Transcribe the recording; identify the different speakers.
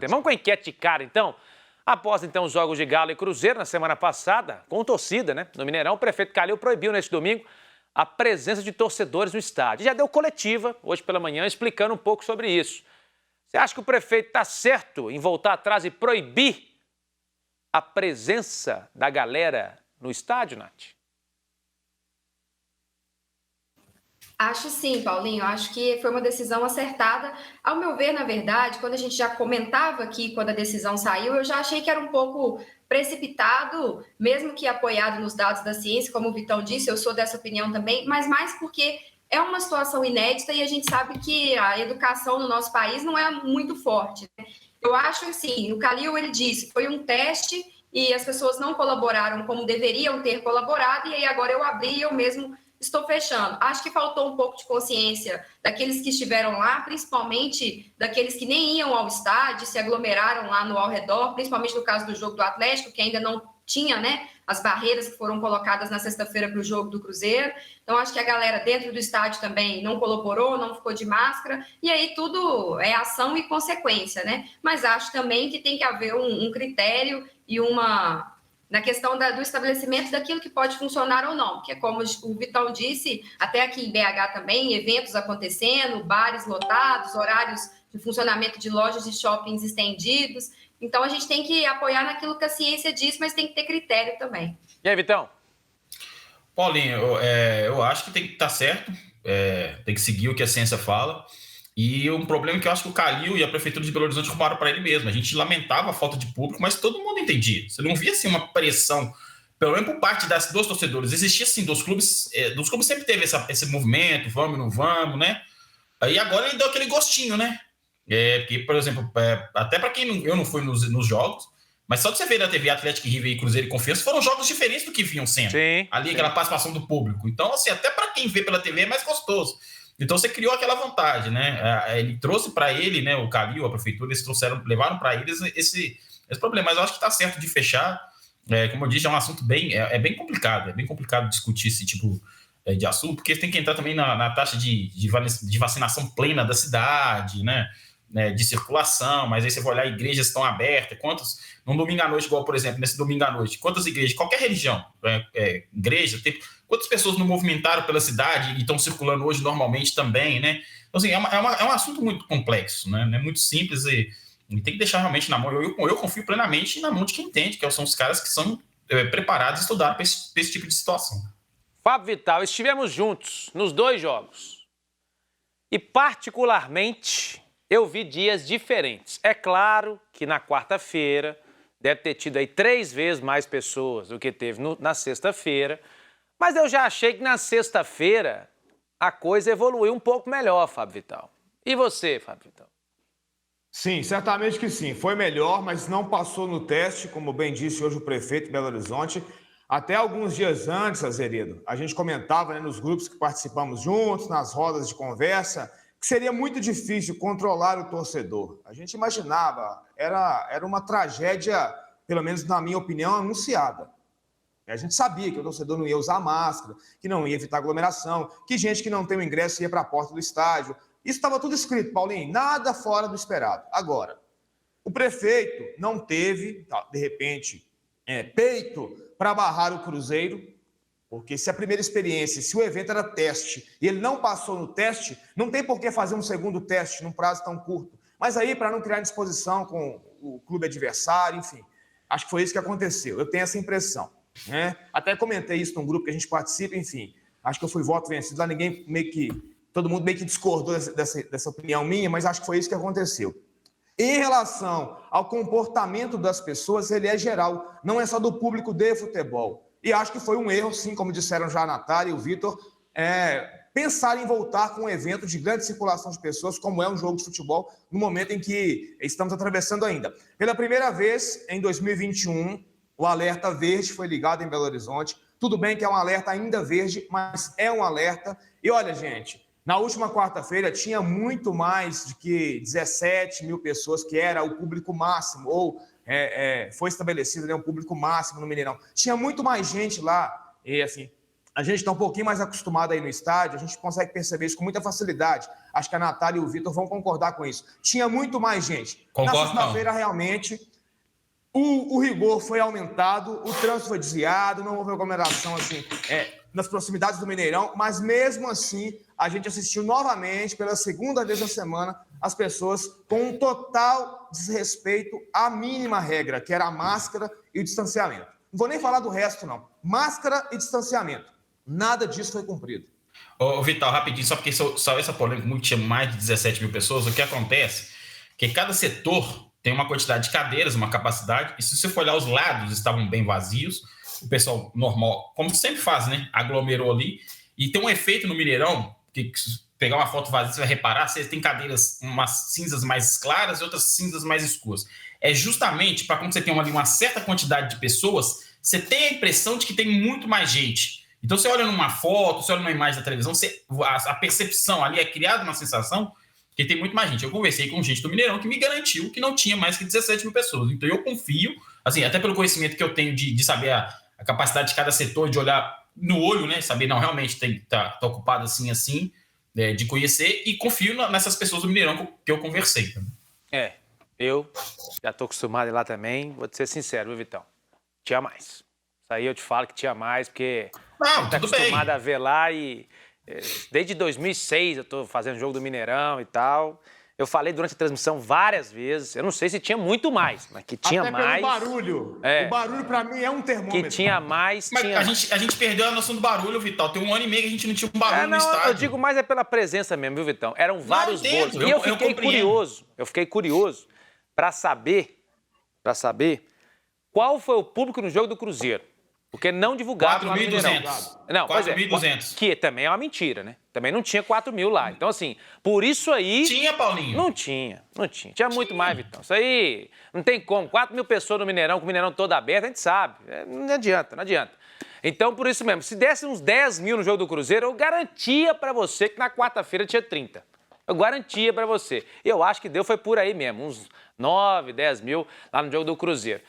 Speaker 1: Vamos com a enquete de cara, então? Após, então, os jogos de Galo e Cruzeiro na semana passada, com torcida, né? No Mineirão, o prefeito Calil proibiu neste domingo a presença de torcedores no estádio. Já deu coletiva, hoje pela manhã, explicando um pouco sobre isso. Você acha que o prefeito está certo em voltar atrás e proibir a presença da galera no estádio, Nath?
Speaker 2: Acho sim, Paulinho. Acho que foi uma decisão acertada. Ao meu ver, na verdade, quando a gente já comentava aqui, quando a decisão saiu, eu já achei que era um pouco precipitado, mesmo que apoiado nos dados da ciência, como o Vitão disse, eu sou dessa opinião também, mas mais porque é uma situação inédita e a gente sabe que a educação no nosso país não é muito forte, né? Eu acho assim, o Calil, ele disse, foi um teste e as pessoas não colaboraram como deveriam ter colaborado, e aí agora eu abri e eu mesmo estou fechando. Acho que faltou um pouco de consciência daqueles que estiveram lá, principalmente daqueles que nem iam ao estádio, se aglomeraram lá no ao redor, principalmente no caso do jogo do Atlético, que ainda não tinha, né, as barreiras que foram colocadas na sexta-feira para o jogo do Cruzeiro. Então, acho que a galera dentro do estádio também não colaborou, não ficou de máscara, e aí tudo é ação e consequência, né? Mas acho também que tem que haver um critério e na questão do estabelecimento daquilo que pode funcionar ou não, que é como o Vitão disse, até aqui em BH também, eventos acontecendo, bares lotados, horários de funcionamento de lojas e shoppings estendidos. Então, a gente tem que apoiar naquilo que a ciência diz, mas tem que ter critério também.
Speaker 1: E aí, Vitão?
Speaker 3: Paulinho, eu acho que tem que estar certo, tem que seguir o que a ciência fala. E um problema que eu acho que o Calil e a Prefeitura de Belo Horizonte arrumaram para ele mesmo. A gente lamentava a falta de público, mas todo mundo entendia. Você não via assim, uma pressão, pelo menos por parte dos torcedores. Existia assim, dos clubes sempre teve esse movimento, vamos, não vamos, né? Aí agora ele deu aquele gostinho, né? Porque, por exemplo, até para quem eu não fui nos jogos, mas só de você ver na TV Atlético River e Cruzeiro e Confiança, foram jogos diferentes do que vinham sendo.
Speaker 1: Sim,
Speaker 3: ali,
Speaker 1: sim.
Speaker 3: Aquela participação do público. Então, assim, até para quem vê pela TV é mais gostoso. Então você criou aquela vontade, né? Ele trouxe para ele, né? O Calil, a prefeitura, eles levaram para eles esse problema. Mas eu acho que está certo de fechar. Como eu disse, é um assunto bem complicado. É bem complicado discutir esse tipo de assunto, porque tem que entrar também na taxa de vacinação plena da cidade, né? De circulação. Mas aí você vai olhar, igrejas estão abertas. Num domingo à noite, igual, por exemplo, nesse domingo à noite, quantas igrejas, qualquer religião, igreja, quantas pessoas não movimentaram pela cidade e estão circulando hoje normalmente também, né? Então, assim, é um assunto muito complexo, né? Não é muito simples e tem que deixar realmente na mão. Eu confio plenamente na mão de quem entende, que são os caras que são preparados e estudaram para esse tipo de situação.
Speaker 1: Fábio Vital, estivemos juntos nos 2 jogos. E, particularmente, eu vi dias diferentes. É claro que na quarta-feira deve ter tido aí 3 vezes mais pessoas do que teve na sexta-feira. Mas eu já achei que na sexta-feira a coisa evoluiu um pouco melhor, Fábio Vital. E você, Fábio Vital?
Speaker 4: Sim, certamente que sim. Foi melhor, mas não passou no teste, como bem disse hoje o prefeito de Belo Horizonte. Até alguns dias antes, Azeredo, a gente comentava, né, nos grupos que participamos juntos, nas rodas de conversa, que seria muito difícil controlar o torcedor. A gente imaginava, era uma tragédia, pelo menos na minha opinião, anunciada. A gente sabia que o torcedor não ia usar máscara, que não ia evitar aglomeração, que gente que não tem o ingresso ia para a porta do estádio. Isso estava tudo escrito, Paulinho, nada fora do esperado. Agora, o prefeito não teve, de repente, peito para barrar o Cruzeiro, porque se a primeira experiência, se o evento era teste e ele não passou no teste, não tem por que fazer um segundo teste num prazo tão curto. Mas aí, para não criar indisposição com o clube adversário, enfim, acho que foi isso que aconteceu. Eu tenho essa impressão. Até comentei isso num grupo que a gente participa, enfim, acho que eu fui voto vencido, lá todo mundo meio que discordou dessa opinião minha, mas acho que foi isso que aconteceu. Em relação ao comportamento das pessoas, ele é geral, não é só do público de futebol. E acho que foi um erro, sim, como disseram já a Natália e o Vitor, pensar em voltar com um evento de grande circulação de pessoas, como é um jogo de futebol, no momento em que estamos atravessando ainda. Pela primeira vez, em 2021, o alerta verde foi ligado em Belo Horizonte. Tudo bem que é um alerta ainda verde, mas é um alerta. E olha, gente, na última quarta-feira tinha muito mais de que 17 mil pessoas, que era o público máximo, ou foi estabelecido, né, um público máximo no Mineirão. Tinha muito mais gente lá, e assim, A gente está um pouquinho mais acostumado aí no estádio, a gente consegue perceber isso com muita facilidade. Acho que a Natália e o Vitor vão concordar com isso. Tinha muito mais gente.
Speaker 3: Concordo,
Speaker 4: na sexta-feira, realmente, o rigor foi aumentado, o trânsito foi desviado, não houve aglomeração assim, nas proximidades do Mineirão, mas mesmo assim, a gente assistiu novamente, pela segunda vez na semana, as pessoas com um total desrespeito à mínima regra, que era a máscara e o distanciamento. Não vou nem falar do resto, não. Máscara e distanciamento. Nada disso foi cumprido.
Speaker 3: Ô, Vital, rapidinho, só porque saiu essa polêmica, muito tinha mais de 17 mil pessoas, o que acontece é que cada setor tem uma quantidade de cadeiras, uma capacidade, e se você for olhar os lados, estavam bem vazios, o pessoal normal, como sempre faz, né, aglomerou ali, e tem um efeito no Mineirão, que se pegar uma foto vazia, você vai reparar, você tem cadeiras, umas cinzas mais claras e outras cinzas mais escuras. É justamente para quando você tem ali uma certa quantidade de pessoas, você tem a impressão de que tem muito mais gente. Então, você olha numa foto, você olha numa imagem da televisão, a percepção ali é criada uma sensação que tem muito mais gente. Eu conversei com gente do Mineirão que me garantiu que não tinha mais que 17 mil pessoas. Então, eu confio, assim, até pelo conhecimento que eu tenho de saber a capacidade de cada setor, de olhar no olho, né? Saber, não, realmente tá ocupado assim, de conhecer, e confio nessas pessoas do Mineirão que eu conversei.
Speaker 1: Eu já estou acostumado a ir lá também, vou te ser sincero, viu, Vitão? Tinha mais. Isso aí eu te falo que tinha mais, porque
Speaker 3: Não,
Speaker 1: tá
Speaker 3: tudo bem.
Speaker 1: acostumado a ver lá e desde 2006 eu tô fazendo jogo do Mineirão e tal. Eu falei durante a transmissão várias vezes, eu não sei se tinha muito mais, mas que tinha
Speaker 4: Até
Speaker 1: mais.
Speaker 4: pelo barulho. O barulho, pra mim, é um termômetro.
Speaker 1: Que tinha mais,
Speaker 3: Mas
Speaker 1: tinha
Speaker 3: a gente perdeu a noção do barulho, Vital. Tem 1 ano e meio que a gente não tinha um barulho no estádio.
Speaker 1: Eu digo mais pela presença mesmo, viu, Vitão? Eram vários
Speaker 3: entendo,
Speaker 1: gols. E eu fiquei curioso para saber qual foi o público no jogo do Cruzeiro. Porque não divulgaram lá no Mineirão.
Speaker 3: 4.200.
Speaker 1: Não, pois é,
Speaker 3: 4.200.
Speaker 1: que também é uma mentira, né? Também não tinha 4 mil lá. Então, assim, por isso aí...
Speaker 3: Tinha, Paulinho?
Speaker 1: Não tinha. Tinha muito mais, Vitão. Isso aí não tem como. 4 mil pessoas no Mineirão, com o Mineirão todo aberto, a gente sabe. Não adianta. Então, por isso mesmo, se desse uns 10 mil no jogo do Cruzeiro, eu garantia pra você que na quarta-feira tinha 30. Eu garantia pra você. Eu acho que deu foi por aí mesmo, uns 9, 10 mil lá no jogo do Cruzeiro.